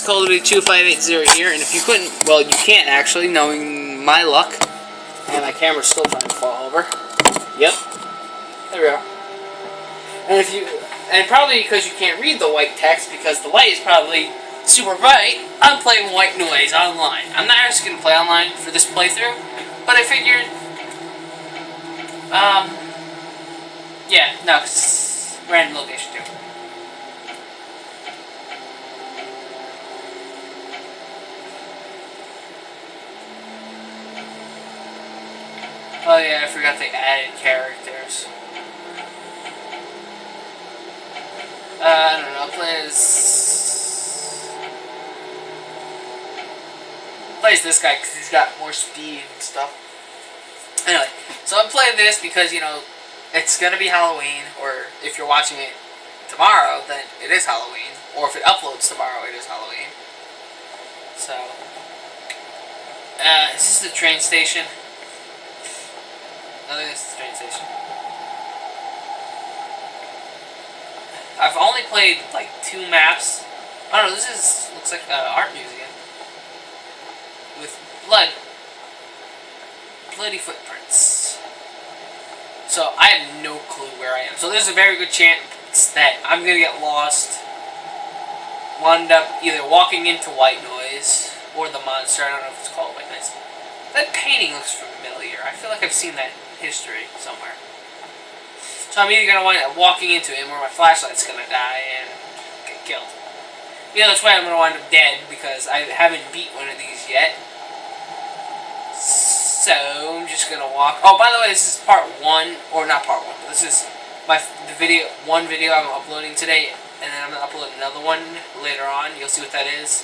Call of Duty 2580 here, and if you couldn't, well, you can't actually, knowing my luck, and my camera's still trying to fall over. Yep, there we go. And probably because you can't read the white text because the light is probably super bright, I'm playing White Noise online. I'm not actually gonna play online for this playthrough, but I figured, yeah, no, 'cause random location too. Oh yeah, I forgot they added characters. I don't know, plays this guy because he's got more speed and stuff. Anyway, so I'm playing this because, you know, it's gonna be Halloween, or if you're watching it tomorrow, then it is Halloween, or if it uploads tomorrow, it is Halloween. So, is this the train station? I think it's the train station. I've only played like 2 maps. Oh no, this looks like an art museum with bloody footprints. So I have no clue where I am. So there's a very good chance that I'm gonna get lost, wind up either walking into White Noise or the monster. I don't know if it's called White Noise. That painting looks familiar. I feel like I've seen that in history somewhere. So I'm either gonna wind up walking into it where my flashlight's gonna die and get killed. You know, that's why I'm gonna wind up dead, because I haven't beat one of these yet. So I'm just gonna walk. Oh, by the way, this is part 1, or not part 1, but this is one video I'm uploading today, and then I'm gonna upload another one later on. You'll see what that is.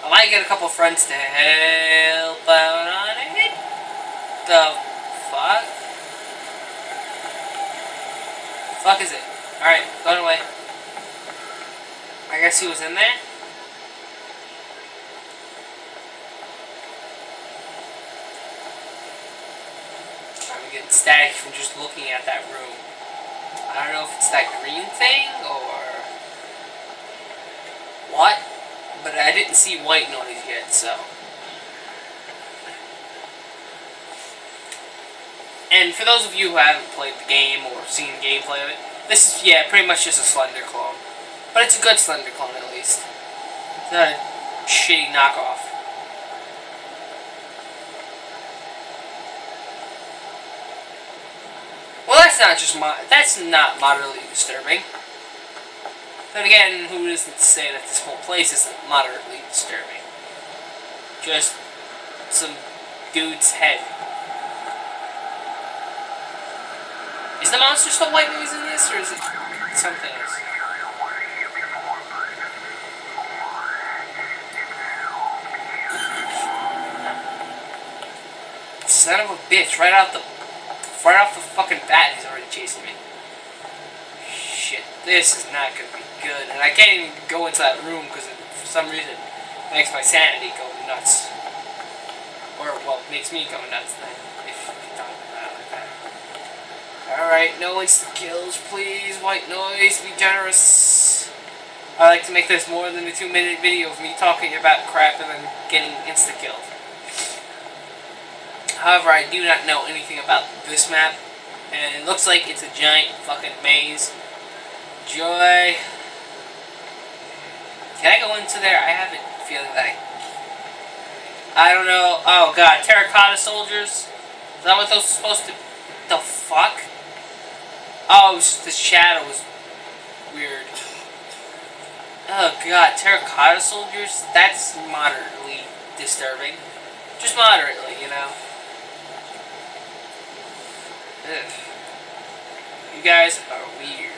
I might get a couple friends to help out on it. The fuck? Fuck is it? Alright, going away. I guess he was in there? I'm getting static from just looking at that room. I don't know if it's that green thing or what, but I didn't see White Noise yet, so. And for those of you who haven't played the game or seen gameplay of it, this is, yeah, pretty much just a Slender clone. But it's a good Slender clone, at least. It's not a shitty knockoff. Well, that's not moderately disturbing. Then again, who isn't to say that this whole place isn't moderately disturbing? Just some dude's head. Is the monster still White Noise in this, or is it something else? Son of a bitch! Right off the fucking bat, he's already chasing me. Shit, this is not gonna be good, and I can't even go into that room because for some reason it makes my sanity go nuts, or well, it makes me go nuts then. If you talk about it like that. Alright, no insta-kills, please. White Noise, be generous. I like to make this more than a 2-minute video of me talking about crap and then getting insta-killed. However, I do not know anything about this map, and it looks like it's a giant fucking maze. Joy. Can I go into there? I have a feeling that I don't know. Oh god, terracotta soldiers? Is that what those are supposed to... The fuck? Oh, the shadow was weird. Oh god, terracotta soldiers? That's moderately disturbing. Just moderately, you know. Ugh. You guys are weird.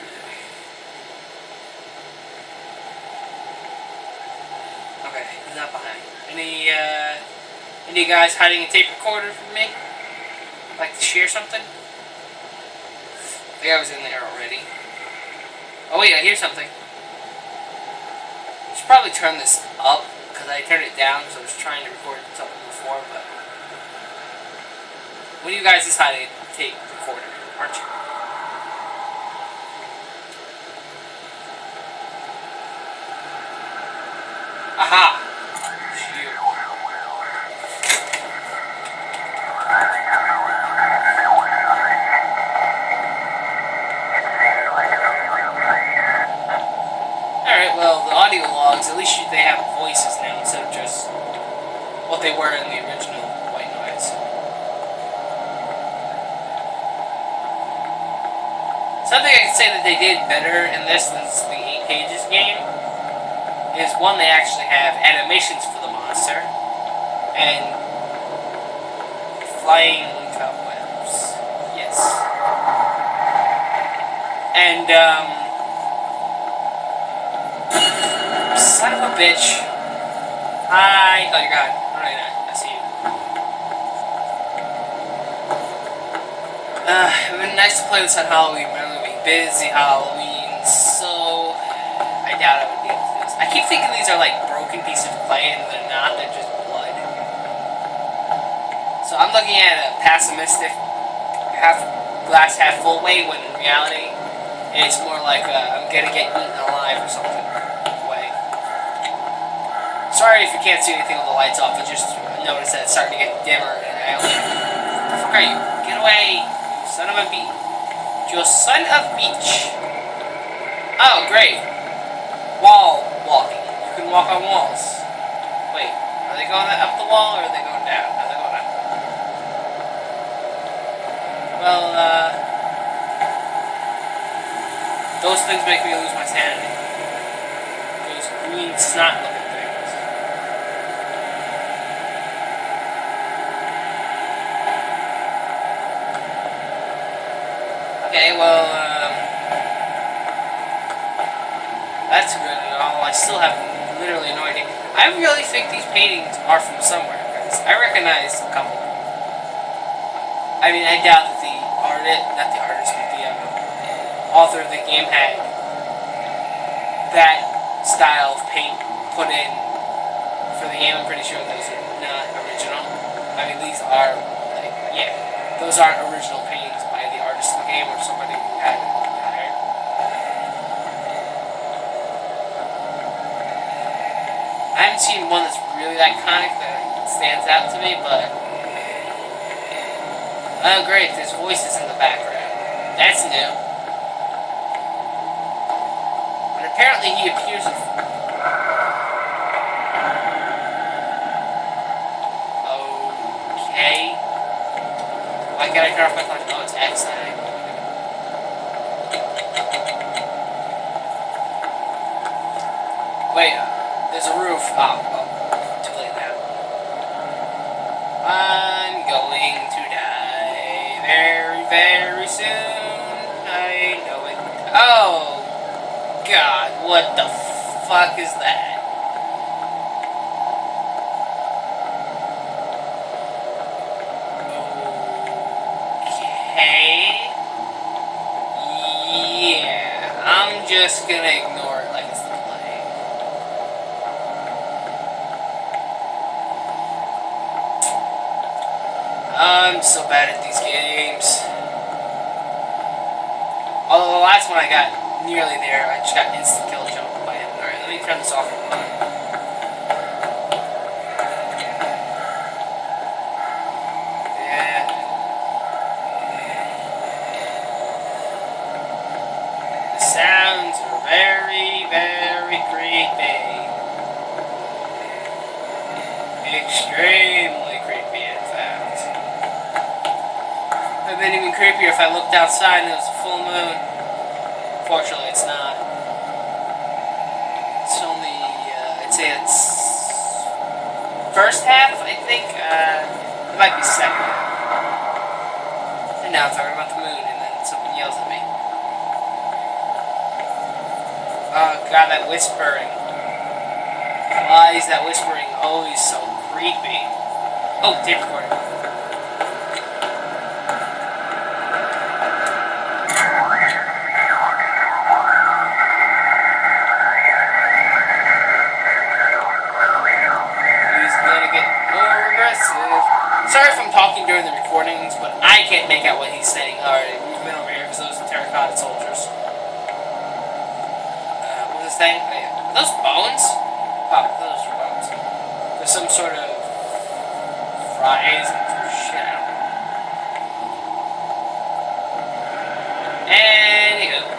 Okay, he's not behind. Any of you guys hiding a tape recorder from me? Like to share something? I think I was in there already. Oh wait, I hear something. I should probably turn this up, because I turned it down because I was trying to record something before, but... One of you guys is hiding a tape recorder, aren't you? Because at least they have voices now instead of just what they were in the original White Noise. Something I can say that they did better in this than the 8 Pages game is one, they actually have animations for the monster and flying cobwebs. Yes. And son of a bitch. Hi. Oh, you're gone. Alright, I see you. It would be nice to play this on Halloween, but I'm going to be busy Halloween, so I doubt I would be able to do this. I keep thinking these are like broken pieces of clay, and they're not, they're just blood. So I'm looking at a pessimistic, half glass half full way, when in reality, it's more like I'm gonna get eaten alive or something way. Sorry if you can't see anything with the lights off, I just noticed that it's starting to get dimmer, and I only... What the fuck are you? Get away! Son of a beach. You son of beach. Oh, great. Wall walking. You can walk on walls. Wait, are they going up the wall or are they going down? Are they going up? Well, those things make me lose my sanity. Those green snot looking things. Okay, well, that's good and all. I still have literally no idea. I really think these paintings are from somewhere, because I recognize a couple. I mean, I doubt that not the artist, but the author of the game had that style of paint put in for the game. I'm pretty sure those are not original. I mean, these are, like, yeah, those aren't original paintings by the artist of the game or somebody who had it hired. I haven't seen one that's really iconic that stands out to me, but... Oh, great, there's voices in the background. That's new. And apparently he appears in... Okay. Why can't I turn off my phone? Oh, it's X. Wait, there's a roof. Oh, well, too late now. I'm going to die very, very soon. I know it. Oh, God, what the fuck is that? Okay. Yeah, I'm just gonna ignore it like it's the play. I'm so bad at these games. Although the last one I got nearly there, I just got instant kill jump by him. Alright, let me turn this off. Yeah. The sounds are very, very creepy. Extremely creepy, in fact. It would have been even creepier if I looked outside and it was a full moon. Fortunately, it's not. It's only, I'd say it's first half, I think. It might be second half. And now I'm talking about the moon, and then someone yells at me. Oh God, that whispering. Why is that whispering always so creepy? Oh, tape recorder. Sorry if I'm talking during the recordings, but I can't make out what he's saying. Alright, we've been over here because those are terracotta soldiers. What's this thing? Oh, yeah. Are those bones? Oh, those are bones. There's some sort of fries and some shit. I don't know. Anywho.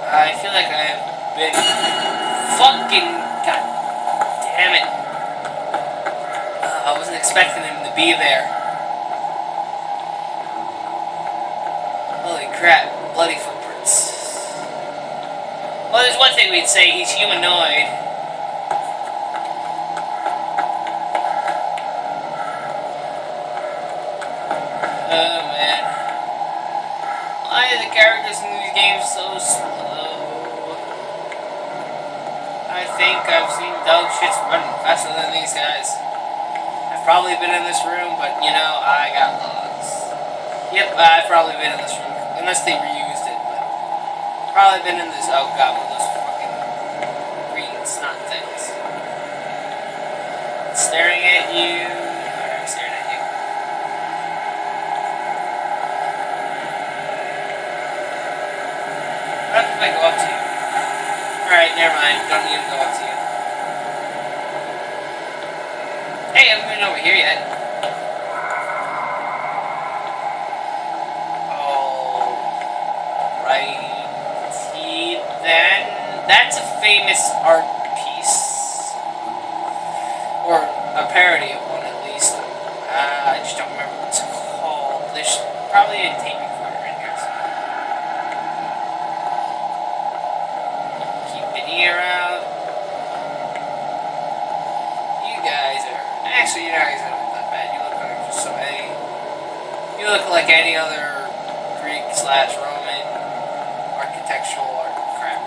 I feel like I have been. Fucking god damn it. I wasn't expecting him to be there. Holy crap, bloody footprints. Well, there's one thing we'd say, he's humanoid. Oh man. Why are the characters in these games so slow? I think I've seen dog shits run faster than these guys. I've probably been in this room, but you know, I got lost. Yep, I've probably been in this room. Unless they reused it, but probably been in this. Oh god, one of those fucking green snot things. Staring at you. Alright, I'm staring at you. What if I go up to you? Alright, never mind. Don't need to go up to you. Hey, I haven't been over here yet. Alrighty then. That's a famous art piece. Or a parody of one at least. I just don't remember what it's called. There's probably a tape recorder in here. Keep an ear out. You guys are... Actually, you guys don't look that bad. You look like just somebody... You look like any other Greek/Roman architectural art crap.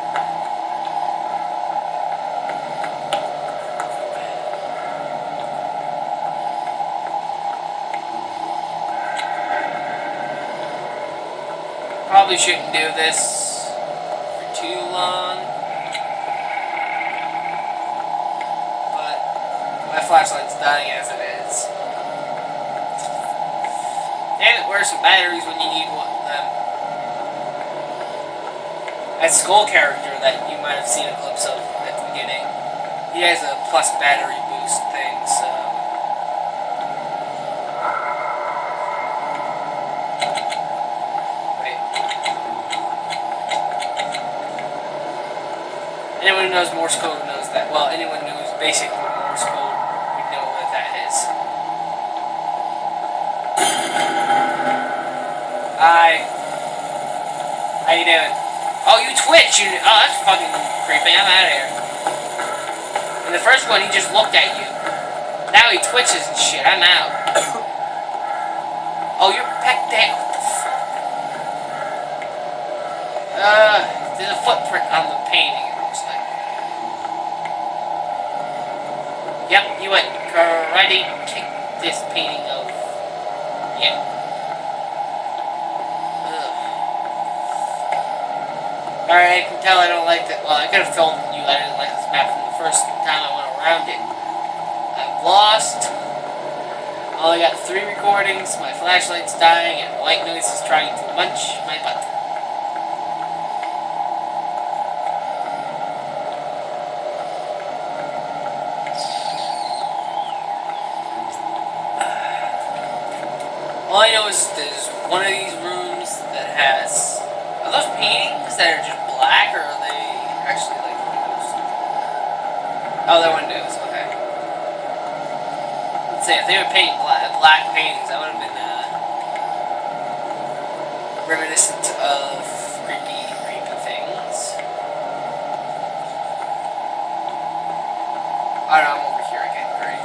Probably shouldn't do this for too long, but my flashlight's dying as it is. Damn it, where's some batteries when you need one of them? That Skull character that you might have seen a glimpse of at the beginning, he has a plus battery boost thing, so... Anyone who knows Morse code knows that. Well, anyone who knows basic Morse code would know what that is. Hi. How you doing? Oh, you twitch! Oh, that's fucking creepy. I'm out of here. In the first one, he just looked at you. Now he twitches and shit. I'm out. Oh, you're back there. What the fuck? There's a footprint on the painting. Yep, you went karate kick this painting of. Yeah. Alright, I can tell I don't like that. Well, I could have told you I didn't like this map from the first time I went around it. I'm lost. I only got 3 recordings, my flashlight's dying, and white noise is trying to munch my butt. All I know is there's one of these rooms that has... Are those paintings that are just black, or are they actually like windows? Oh, they're windows, okay. Let's see, if they were painting black paintings, that would have been reminiscent of creepy things. I don't know, I'm over here again, great.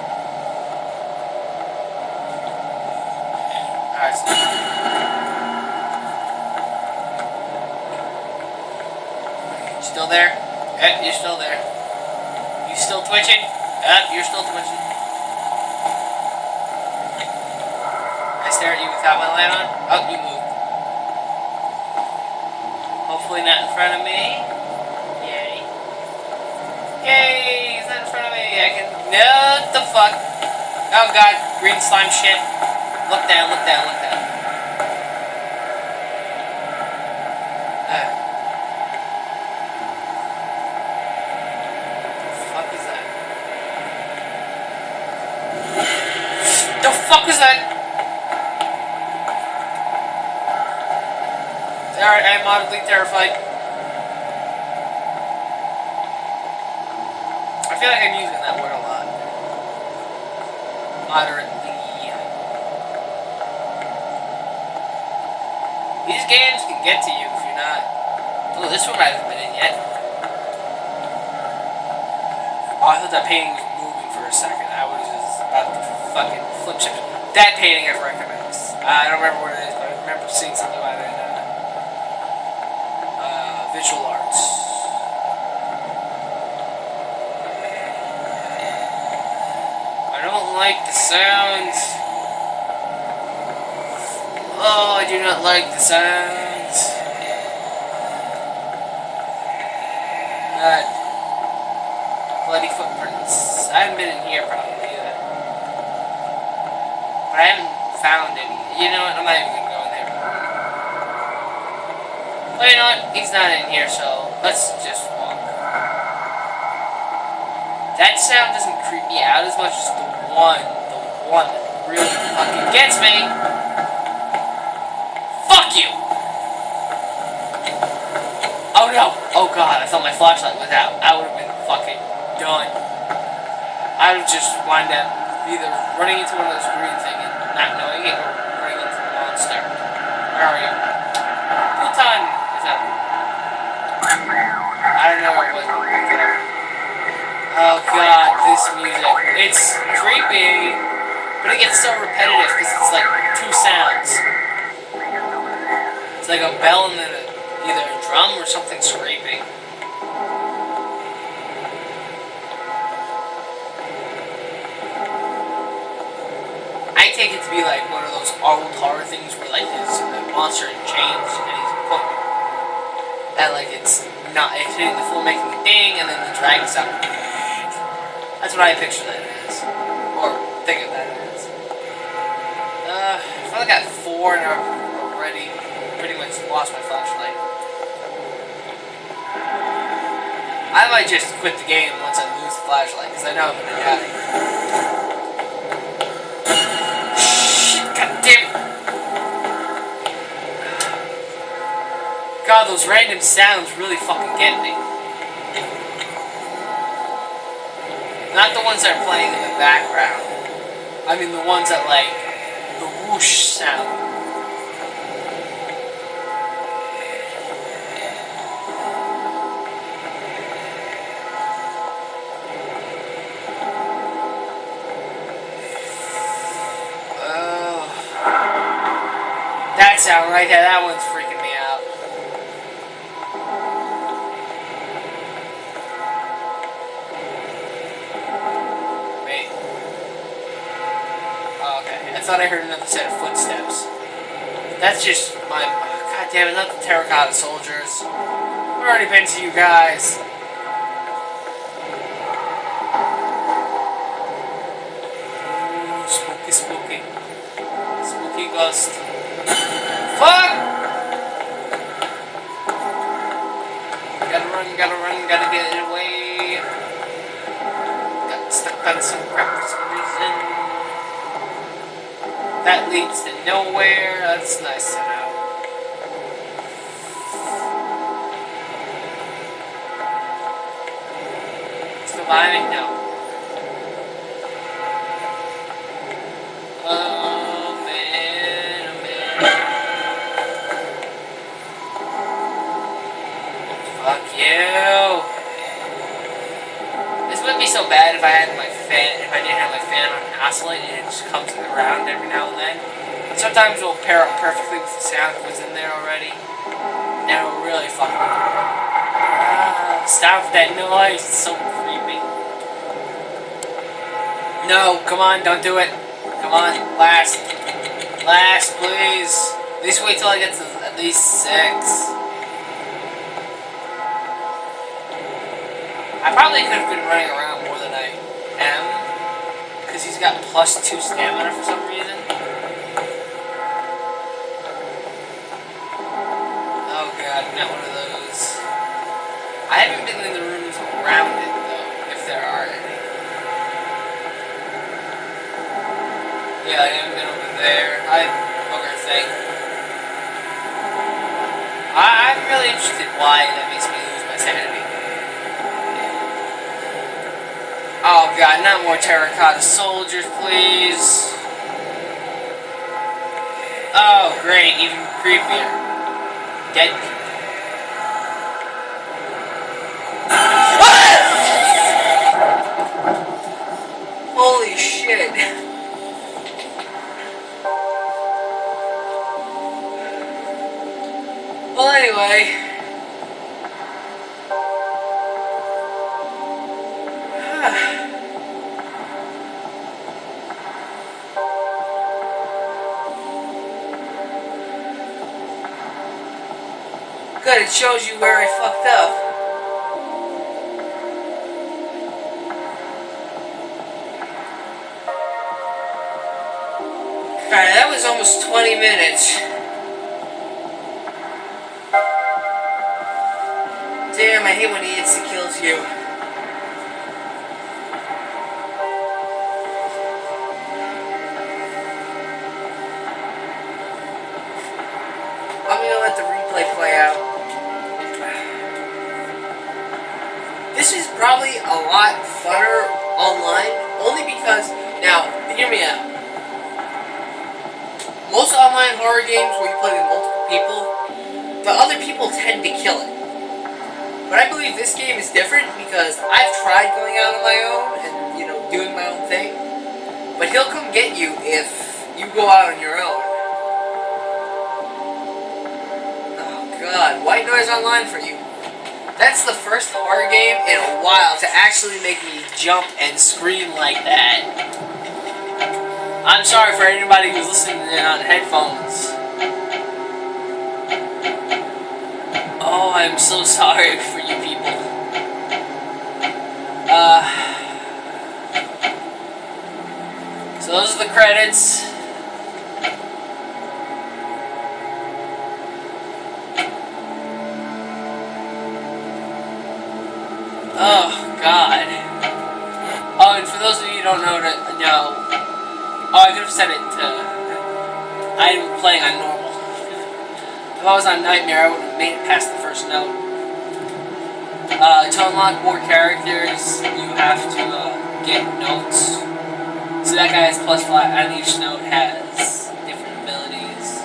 Alright, so still there? Yep, you're still there. You still twitching? Yep, you're still twitching. I stare at you without my light on? Oh, you moved. Hopefully not in front of me. Yay. Yay, he's not in front of me. I can... No, what the fuck? Oh god, green slime shit. Look down, look down, look down. The fuck is that? Alright, I'm audibly terrified. feel like I'm using that word a lot. Moderately. These games can get to you if you're not. Oh, this one I haven't been in yet. Oh, I thought that painting was moving for a second. I was just about to fucking flip chip. That painting I recognize. I don't remember what it is, but I remember seeing something about it in visual arts. I don't like the sounds. Oh, I do not like the sounds. God. Bloody footprints. I haven't been in here probably either. But I haven't found any. You know what? I'm not even going to go in there. Well, you know what? He's not in here, so let's just walk. That sound doesn't creep me out as much as the one that really fucking gets me. Fuck you! Oh no! Oh god, I thought my flashlight was out. I would have been fucking done. I would just wind up either running into one of those green things and not knowing it, or running into the monster. Where are you? Pluton! Is that? I don't know where it was. Oh god, this music. It's creepy, but it gets so repetitive because it's like two sounds. It's like a bell and then either a drum or something scraping. I take it to be like one of those old horror things where like there's a monster in chains and he's put, and like it's hitting the floor making a ding and then the drags up. That's what I picture that as. Or think of that as. I feel like I got 4 and I've already pretty much lost my flashlight. I might just quit the game once I lose the flashlight, because I know I'm gonna die. Shit, goddamn! God, those random sounds really fucking get me. Not the ones that are playing in the background. I mean the ones that like the whoosh sound. That sound right there, that one's freaking me out. Wait. Oh, okay. I thought I heard another set of footsteps. That's just my... God damn it, not the terracotta soldiers. I've already been to you guys. Ooh, spooky, spooky. Spooky ghost. Fuck! Gotta run, gotta get it away. Got stuck on some crap for some reason. That leads to nowhere. That's nice to know. Still behind me? No. Fuck you. This wouldn't be so bad if I had my fan, if I didn't have my fan on oscillate and it just comes around every now and then. But sometimes it will pair up perfectly with the sound that was in there already. And it will really fuck me. Stop with that noise, it's so creepy. No, come on, don't do it. Come on, last. Last, please. At least wait till I get to at least 6. I probably could have been running around more than I am, because he's got +2 stamina for some reason. Oh god, not one of those. I haven't been in the rooms around it, though, if there are any. Yeah, I haven't been over there. Booger thing. I'm really interested why that makes me lose my sanity. Oh god, not more terracotta soldiers, please. Oh great, even creepier. Dead people. Holy shit. Well, anyway. Good, it shows you where I fucked up. Alright, that was almost 20 minutes. Damn, I hate when he insta-kills you. I'm gonna let the replay play out. This is probably a lot funner online, only because, now, hear me out. Most online horror games where you play with multiple people, the other people tend to kill it. But I believe this game is different because I've tried going out on my own and, you know, doing my own thing. But he'll come get you if you go out on your own. Oh god, white noise online for you. That's the first horror game in a while to actually make me jump and scream like that. I'm sorry for anybody who's listening in on headphones. Oh, I'm so sorry for you people. So those are the credits. Oh, God. Oh, and for those of you who don't know, oh, I could have said it I'm playing on normal. If I was on Nightmare, I would have made it past the first note. To unlock more characters, you have to get notes. So that guy has +5, and each note has different abilities.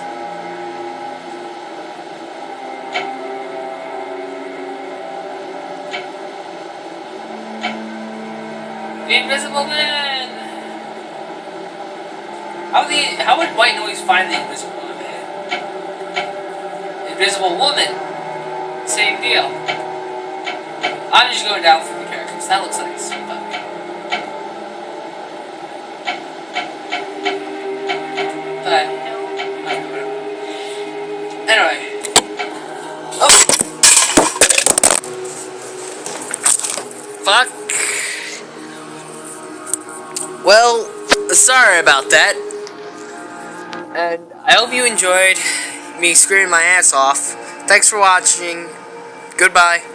The Invisible Man! How would White Noise find the Invisible Man? Invisible Woman. Same deal. I'm just going down through the characters. That looks nice. But anyway. Oh. Fuck. Well, sorry about that. And I hope you enjoyed me screaming my ass off. Thanks for watching. Goodbye.